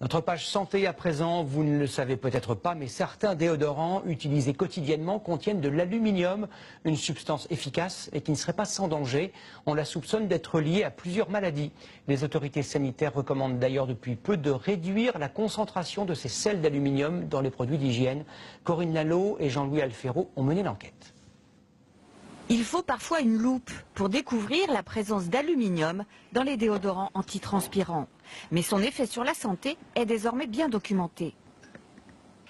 Notre page santé à présent, vous ne le savez peut-être pas, mais certains déodorants utilisés quotidiennement contiennent de l'aluminium, une substance efficace et qui ne serait pas sans danger. On la soupçonne d'être liée à plusieurs maladies. Les autorités sanitaires recommandent d'ailleurs depuis peu de réduire la concentration de ces sels d'aluminium dans les produits d'hygiène. Corinne Lalo et Jean-Louis Alfero ont mené l'enquête. Il faut parfois une loupe pour découvrir la présence d'aluminium dans les déodorants antitranspirants. Mais son effet sur la santé est désormais bien documenté.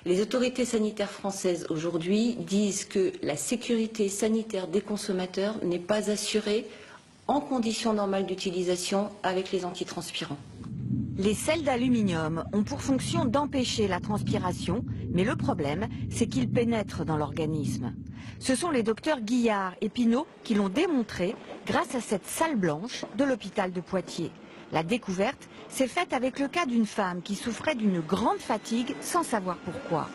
Les autorités sanitaires françaises aujourd'hui disent que la sécurité sanitaire des consommateurs n'est pas assurée en conditions normales d'utilisation avec les antitranspirants. Les sels d'aluminium ont pour fonction d'empêcher la transpiration, mais le problème, c'est qu'ils pénètrent dans l'organisme. Ce sont les docteurs Guillard et Pinault qui l'ont démontré grâce à cette salle blanche de l'hôpital de Poitiers. La découverte s'est faite avec le cas d'une femme qui souffrait d'une grande fatigue sans savoir pourquoi.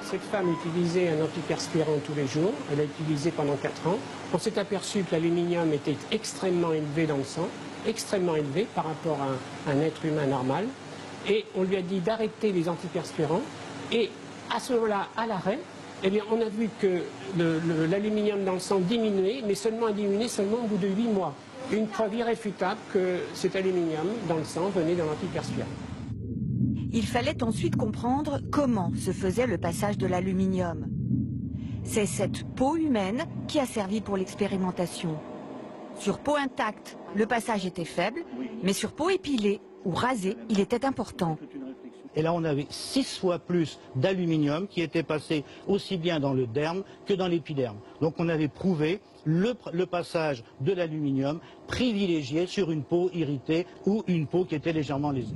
Cette femme utilisait un antiperspirant tous les jours, elle l'a utilisé pendant 4 ans. On s'est aperçu que l'aluminium était extrêmement élevé dans le sang, extrêmement élevé par rapport à un être humain normal. Et on lui a dit d'arrêter les antiperspirants. Et à ce moment-là, à l'arrêt, eh bien, on a vu que l'aluminium dans le sang diminuait, mais seulement au bout de 8 mois. Une preuve irréfutable que cet aluminium dans le sang venait d'un antiperspirant. Il fallait ensuite comprendre comment se faisait le passage de l'aluminium. C'est cette peau humaine qui a servi pour l'expérimentation. Sur peau intacte, le passage était faible, mais sur peau épilée ou rasée, il était important. Et là, on avait 6 fois plus d'aluminium qui était passé aussi bien dans le derme que dans l'épiderme. Donc on avait prouvé le passage de l'aluminium privilégié sur une peau irritée ou une peau qui était légèrement lésée.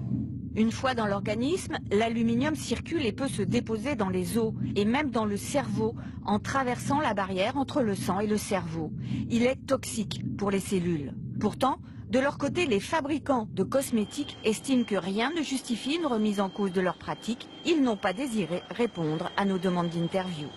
Une fois dans l'organisme, l'aluminium circule et peut se déposer dans les os et même dans le cerveau en traversant la barrière entre le sang et le cerveau. Il est toxique pour les cellules. Pourtant, de leur côté, les fabricants de cosmétiques estiment que rien ne justifie une remise en cause de leur pratique. Ils n'ont pas désiré répondre à nos demandes d'interview.